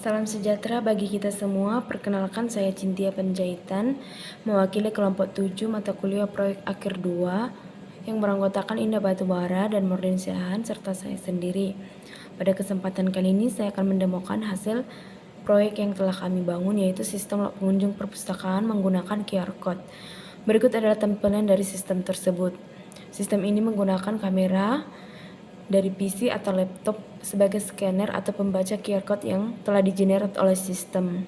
Salam sejahtera bagi kita semua. Perkenalkan, saya Cintia Panjaitan, mewakili kelompok 7 mata kuliah proyek akhir 2 yang beranggotakan Indah Batubara dan Murdin Siahaan serta saya sendiri. Pada kesempatan kali ini saya akan mendemokan hasil proyek yang telah kami bangun, yaitu sistem log pengunjung perpustakaan menggunakan QR Code. Berikut adalah tampilan dari sistem tersebut. Sistem ini menggunakan kamera dari PC atau laptop sebagai scanner atau pembaca QR Code yang telah digenerate oleh sistem.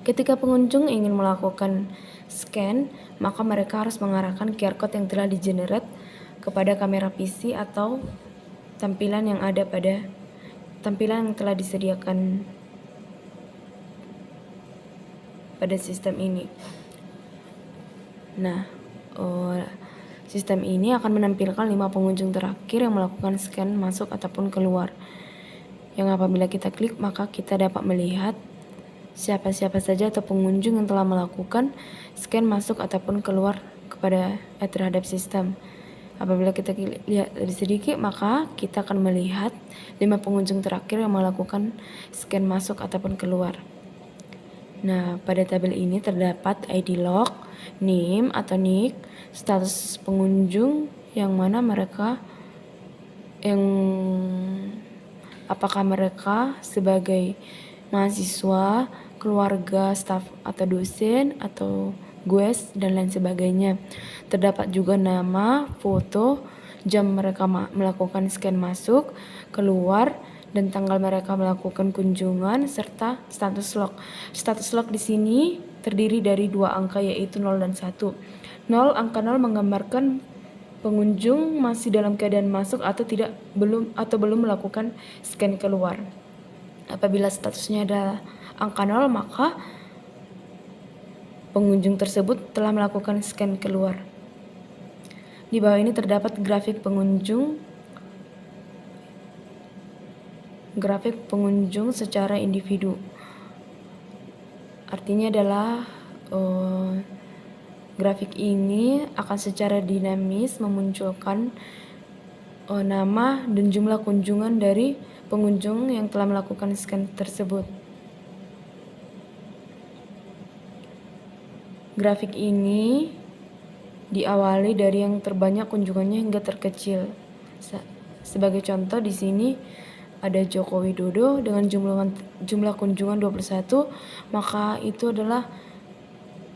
Ketika pengunjung ingin melakukan scan, maka mereka harus mengarahkan QR Code yang telah digenerate kepada kamera PC atau tampilan yang telah disediakan pada sistem ini. Nah, sistem ini akan menampilkan 5 pengunjung terakhir yang melakukan scan masuk ataupun keluar. Yang apabila kita klik, maka kita dapat melihat siapa-siapa saja atau pengunjung yang telah melakukan scan masuk ataupun keluar terhadap sistem. Apabila kita lihat lebih sedikit, maka kita akan melihat 5 pengunjung terakhir yang melakukan scan masuk ataupun keluar. Nah, pada tabel ini terdapat ID log, name atau nick, status pengunjung apakah mereka sebagai mahasiswa, keluarga, staf atau dosen atau guest dan lain sebagainya. Terdapat juga nama, foto, jam mereka melakukan scan masuk, keluar, dan tanggal mereka melakukan kunjungan serta status log. Status log di sini terdiri dari 2 angka, yaitu 0 dan 1. 0, angka 0 menggambarkan pengunjung masih dalam keadaan masuk atau belum melakukan scan keluar. Apabila statusnya ada angka 0, maka pengunjung tersebut telah melakukan scan keluar. Di bawah ini terdapat grafik pengunjung secara individu. Artinya adalah grafik ini akan secara dinamis memunculkan nama dan jumlah kunjungan dari pengunjung yang telah melakukan scan tersebut. Grafik ini diawali dari yang terbanyak kunjungannya hingga terkecil. Sebagai contoh, di sini ada Joko Widodo dengan jumlah kunjungan 21, maka itu adalah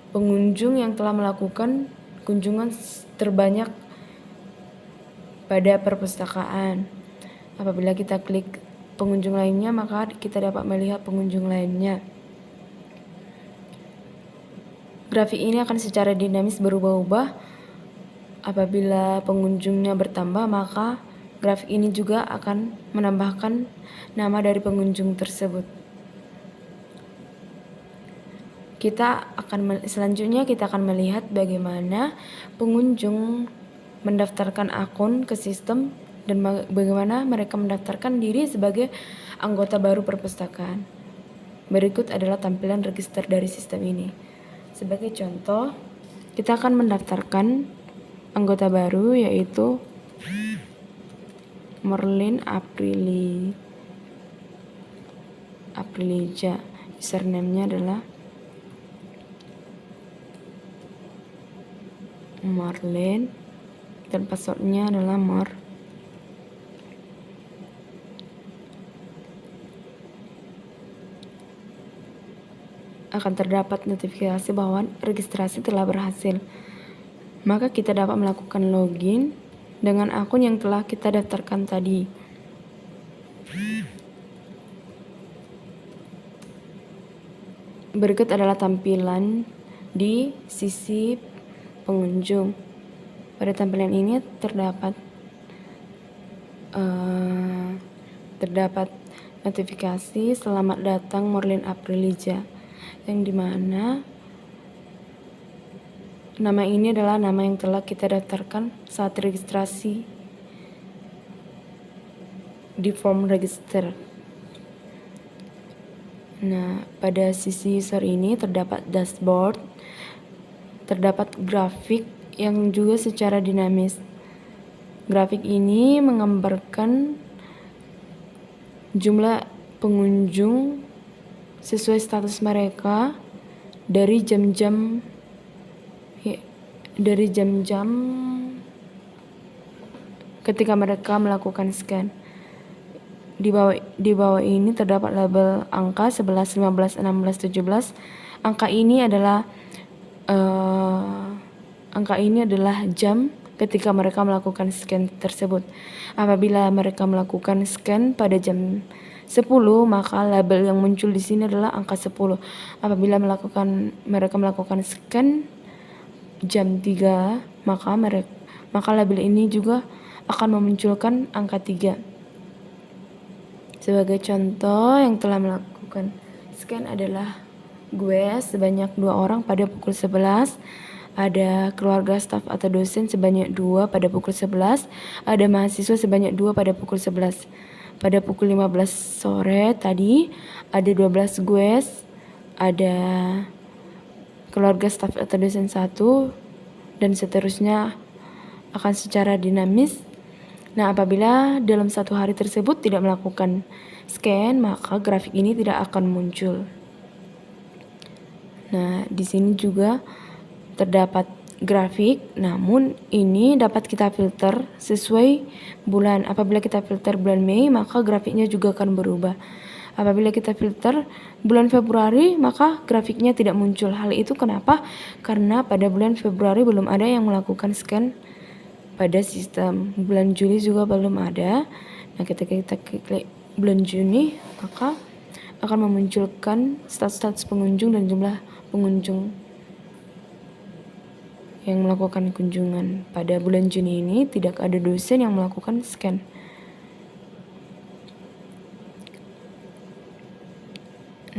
pengunjung yang telah melakukan kunjungan terbanyak pada perpustakaan. Apabila kita klik pengunjung lainnya, maka kita dapat melihat pengunjung lainnya. Grafik ini akan secara dinamis berubah-ubah. Apabila pengunjungnya bertambah, maka grafik ini juga akan menambahkan nama dari pengunjung tersebut. Selanjutnya kita akan melihat bagaimana pengunjung mendaftarkan akun ke sistem dan bagaimana mereka mendaftarkan diri sebagai anggota baru perpustakaan. Berikut adalah tampilan register dari sistem ini. Sebagai contoh, kita akan mendaftarkan anggota baru, yaitu Merlin Aprilija. Username-nya adalah Marlin dan passwordnya adalah Mar. Akan terdapat notifikasi bahwa registrasi telah berhasil. Maka kita dapat melakukan login dengan akun yang telah kita daftarkan tadi. Berikut adalah tampilan di sisi pengunjung. Pada tampilan ini terdapat notifikasi selamat datang Merlin Aprilija, yang dimana nama ini adalah nama yang telah kita daftarkan saat registrasi di form register. Nah, pada sisi user ini terdapat dashboard, terdapat grafik yang juga secara dinamis. Grafik ini menggambarkan jumlah pengunjung sesuai status mereka dari jam-jam ketika mereka melakukan scan. Di bawah ini terdapat label angka 11, 15, 16, 17. Angka ini adalah jam ketika mereka melakukan scan tersebut. Apabila mereka melakukan scan pada jam 10, maka label yang muncul di sini adalah angka 10. Apabila mereka melakukan scan jam 3, maka label ini juga akan memunculkan angka 3. Sebagai contoh, yang telah melakukan scan adalah gue sebanyak 2 orang pada pukul 11, ada keluarga, staf atau dosen sebanyak 2 pada pukul 11, ada mahasiswa sebanyak 2 pada pukul 11. Pada pukul 15 sore tadi ada 12 gue, ada keluarga, staf atau dosen 1, dan seterusnya akan secara dinamis. Nah, apabila dalam satu hari tersebut tidak melakukan scan, maka grafik ini tidak akan muncul. Nah, di sini juga terdapat grafik, namun ini dapat kita filter sesuai bulan. Apabila kita filter bulan Mei, maka grafiknya juga akan berubah. Apabila kita filter bulan Februari, maka grafiknya tidak muncul. Hal itu kenapa? Karena pada bulan Februari belum ada yang melakukan scan pada sistem. Bulan Juli juga belum ada. Nah, ketika kita klik bulan Juni, maka akan memunculkan status pengunjung dan jumlah pengunjung yang melakukan kunjungan. Pada bulan Juni ini tidak ada dosen yang melakukan scan.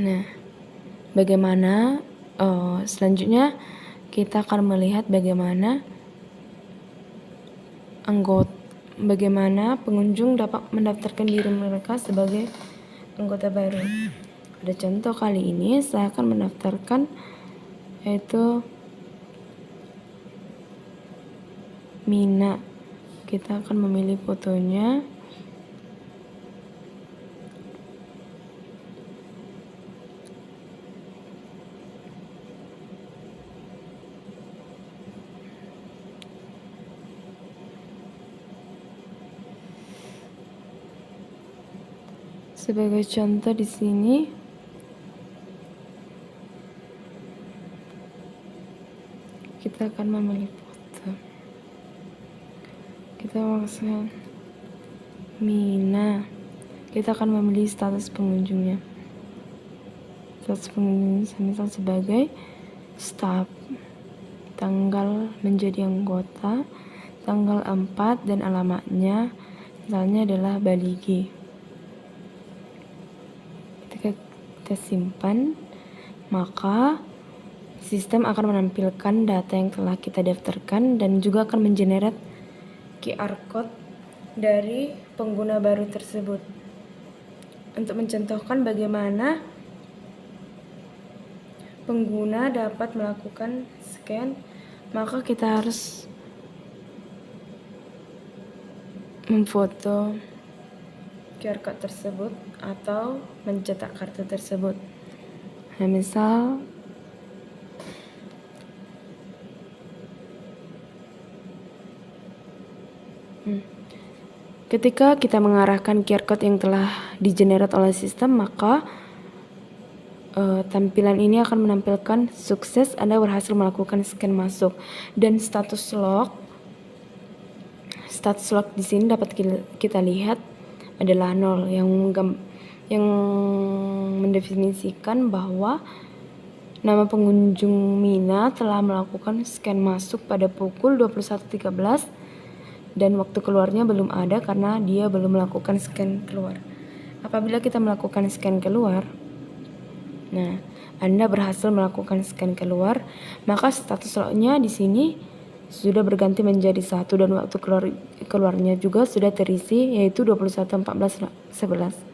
Nah, bagaimana selanjutnya kita akan melihat bagaimana pengunjung dapat mendaftarkan diri mereka sebagai anggota baru. Pada contoh kali ini saya akan mendaftarkan yaitu Mina. Kita akan memilih fotonya. Sebagai contoh di sini kita akan memilih foto. Kita masukkan Mina. Kita akan memilih status pengunjungnya. Status pengunjung misal sebagai staf. Tanggal menjadi anggota, tanggal 4 dan alamatnya misalnya adalah Bali G. Ketika kita simpan, maka sistem akan menampilkan data yang telah kita daftarkan dan juga akan mengenerate QR code dari pengguna baru tersebut. Untuk mencontohkan bagaimana pengguna dapat melakukan scan, maka kita harus memfoto QR code tersebut atau mencetak kartu tersebut. Nah, misal ketika kita mengarahkan QR code yang telah di-generate oleh sistem, maka tampilan ini akan menampilkan sukses Anda berhasil melakukan scan masuk, dan status log di sini dapat kita lihat adalah 0 yang mendefinisikan bahwa nama pengunjung Mina telah melakukan scan masuk pada pukul 21.13 dan waktu keluarnya belum ada karena dia belum melakukan scan keluar. Apabila kita melakukan scan keluar, nah, Anda berhasil melakukan scan keluar, maka status lognya di sini sudah berganti menjadi 1 dan waktu keluarnya juga sudah terisi, yaitu 21.14.11.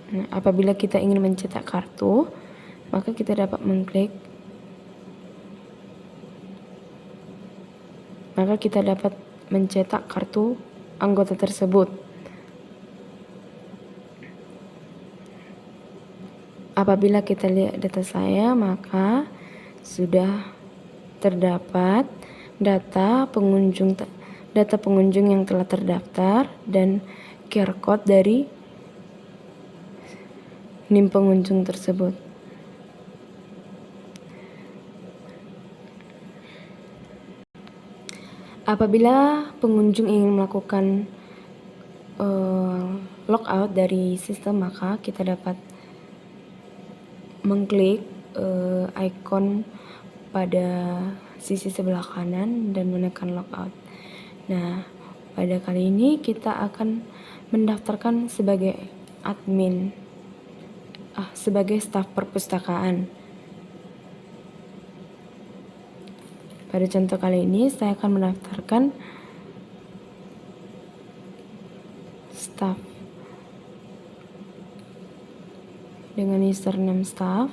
Nah, apabila kita ingin mencetak kartu, maka kita dapat mengklik, maka kita dapat mencetak kartu anggota tersebut. Apabila kita lihat data saya, maka sudah terdapat data pengunjung yang telah terdaftar dan QR code dari NIM pengunjung tersebut. Apabila pengunjung ingin melakukan logout dari sistem, maka kita dapat mengklik icon pada sisi sebelah kanan dan menekan logout. Nah, pada kali ini kita akan mendaftarkan sebagai admin, sebagai staf perpustakaan. Pada contoh kali ini saya akan mendaftarkan staf dengan username staf.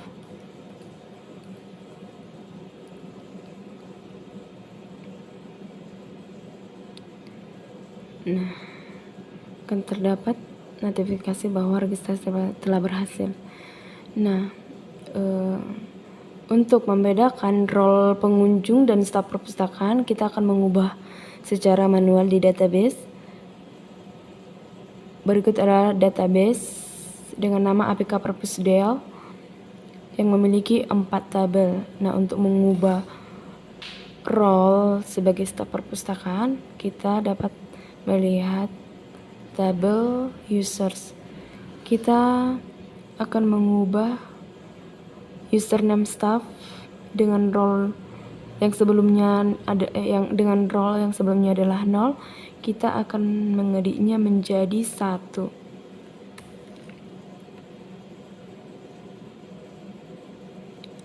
Nah, akan terdapat notifikasi bahwa registrasi telah berhasil. Nah, untuk membedakan role pengunjung dan staf perpustakaan, kita akan mengubah secara manual di database. Berikut adalah database dengan nama APK Perpusdel yang memiliki 4 tabel. Nah, untuk mengubah role sebagai staf perpustakaan, kita dapat melihat tabel users. Kita akan mengubah username staff dengan role yang sebelumnya dengan role yang sebelumnya adalah 0. Kita akan mengeditnya menjadi 1.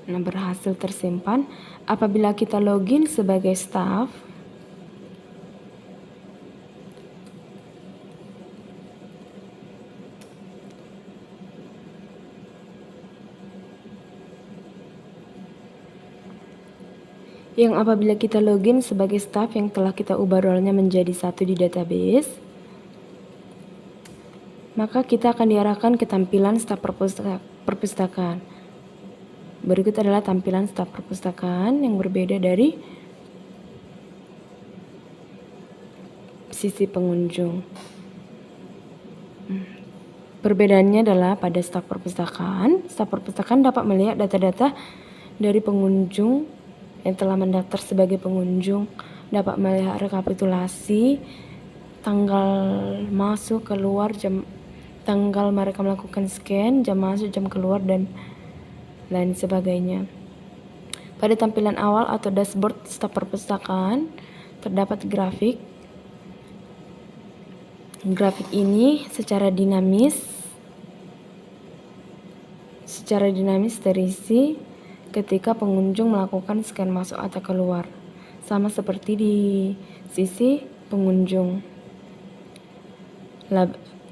Nah, berhasil tersimpan. Apabila kita login sebagai staff, apabila kita login sebagai staff yang telah kita ubah role-nya menjadi 1 di database, maka kita akan diarahkan ke tampilan staf perpustakaan. Berikut adalah tampilan staf perpustakaan yang berbeda dari sisi pengunjung. Perbedaannya adalah pada staf perpustakaan dapat melihat data-data dari pengunjung yang telah mendaftar sebagai pengunjung, dapat melihat rekapitulasi tanggal masuk, keluar, tanggal mereka melakukan scan, jam masuk, jam keluar, dan lain sebagainya. Pada tampilan awal atau dashboard staf perpustakaan terdapat grafik. Grafik ini secara dinamis terisi ketika pengunjung melakukan scan masuk atau keluar, sama seperti di sisi pengunjung.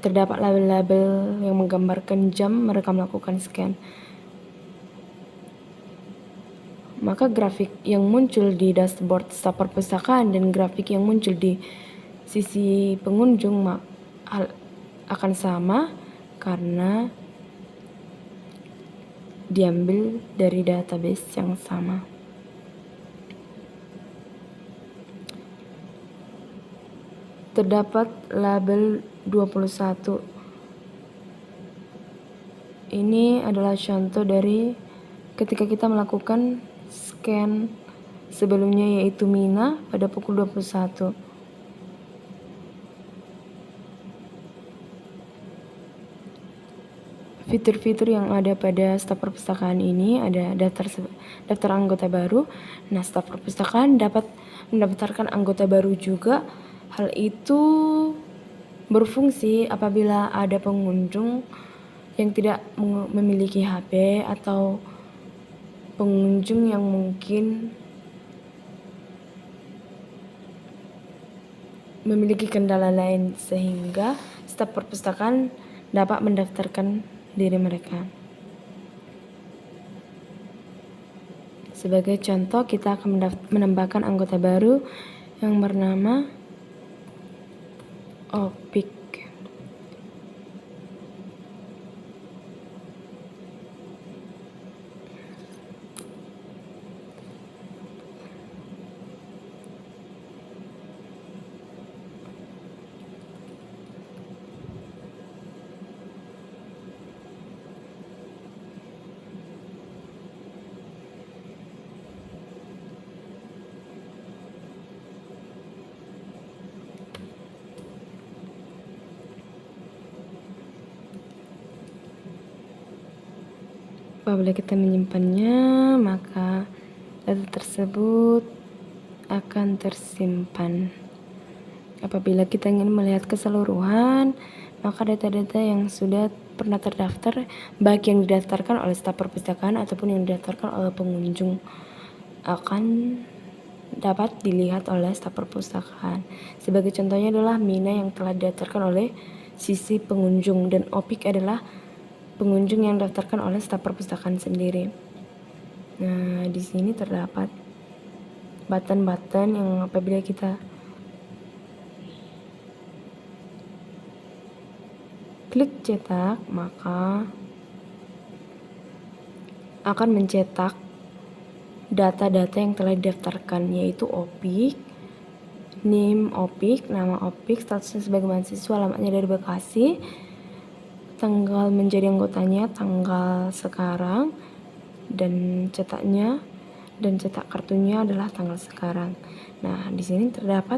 Terdapat label-label yang menggambarkan jam mereka melakukan scan. Maka grafik yang muncul di dashboard staf perpustakaan dan grafik yang muncul di sisi pengunjung akan sama karena diambil dari database yang sama. Terdapat label 21. Ini adalah contoh dari ketika kita melakukan scan sebelumnya, yaitu Mina pada pukul 21. Fitur-fitur yang ada pada staf perpustakaan ini ada daftar anggota baru. Nah, staf perpustakaan dapat mendaftarkan anggota baru juga. Hal itu berfungsi apabila ada pengunjung yang tidak memiliki HP atau pengunjung yang mungkin memiliki kendala lain, sehingga staf perpustakaan dapat mendaftarkan diri mereka. Sebagai contoh, kita akan menambahkan anggota baru yang bernama Opik. Apabila kita menyimpannya, maka data tersebut akan tersimpan. Apabila kita ingin melihat keseluruhan, maka data-data yang sudah pernah terdaftar, baik yang didaftarkan oleh staf perpustakaan ataupun yang didaftarkan oleh pengunjung, akan dapat dilihat oleh staf perpustakaan. Sebagai contohnya adalah Mina yang telah didaftarkan oleh sisi pengunjung, dan Opik adalah pengunjung yang didaftarkan oleh staf perpustakaan sendiri. Nah, di sini terdapat button-button yang apabila kita klik cetak, maka akan mencetak data-data yang telah didaftarkan, yaitu Opik, NIM Opik, nama Opik, statusnya sebagai mahasiswa, alamatnya dari Bekasi, tanggal menjadi anggotanya, tanggal sekarang, dan cetaknya dan cetak kartunya adalah tanggal sekarang. Nah, di sini terdapat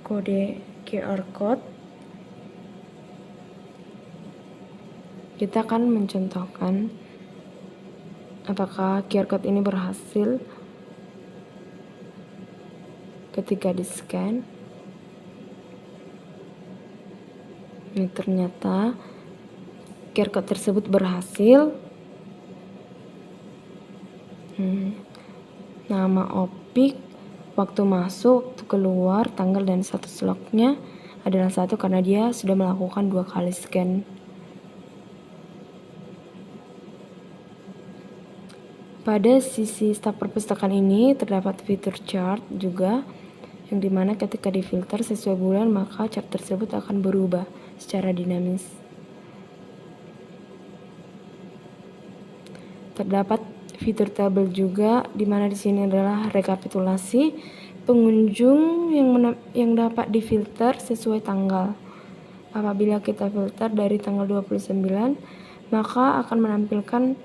kode QR code. Kita akan mencontohkan apakah QR code ini berhasil ketika di-scan. Ini ternyata QR code tersebut berhasil. Nama Opik, waktu masuk, waktu keluar, tanggal, dan status lognya adalah 1 karena dia sudah melakukan 2 kali scan. Pada sisi staf perpustakaan ini terdapat fitur chart juga, yang dimana ketika difilter sesuai bulan maka chart tersebut akan berubah secara dinamis. Terdapat fitur tabel juga, dimana di sini adalah rekapitulasi pengunjung yang dapat difilter sesuai tanggal. Apabila kita filter dari tanggal 29, maka akan menampilkan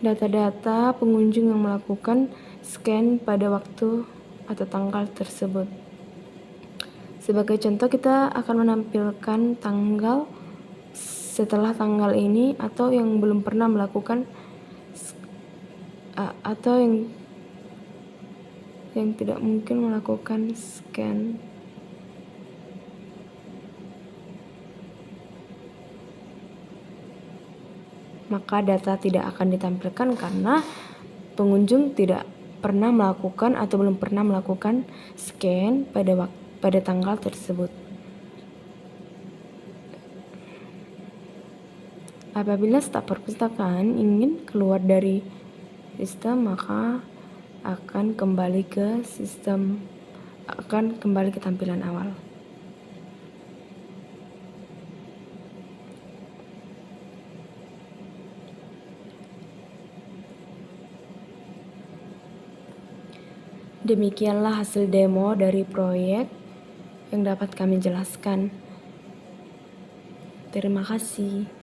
data-data pengunjung yang melakukan scan pada waktu atau tanggal tersebut. Sebagai contoh, kita akan menampilkan tanggal setelah tanggal ini, atau yang belum pernah melakukan atau yang tidak mungkin melakukan scan. Maka data tidak akan ditampilkan karena pengunjung tidak pernah melakukan atau belum pernah melakukan scan pada tanggal tersebut. Apabila staf perpustakaan ingin keluar dari sistem, maka akan kembali ke tampilan awal. Demikianlah hasil demo dari proyek yang dapat kami jelaskan. Terima kasih.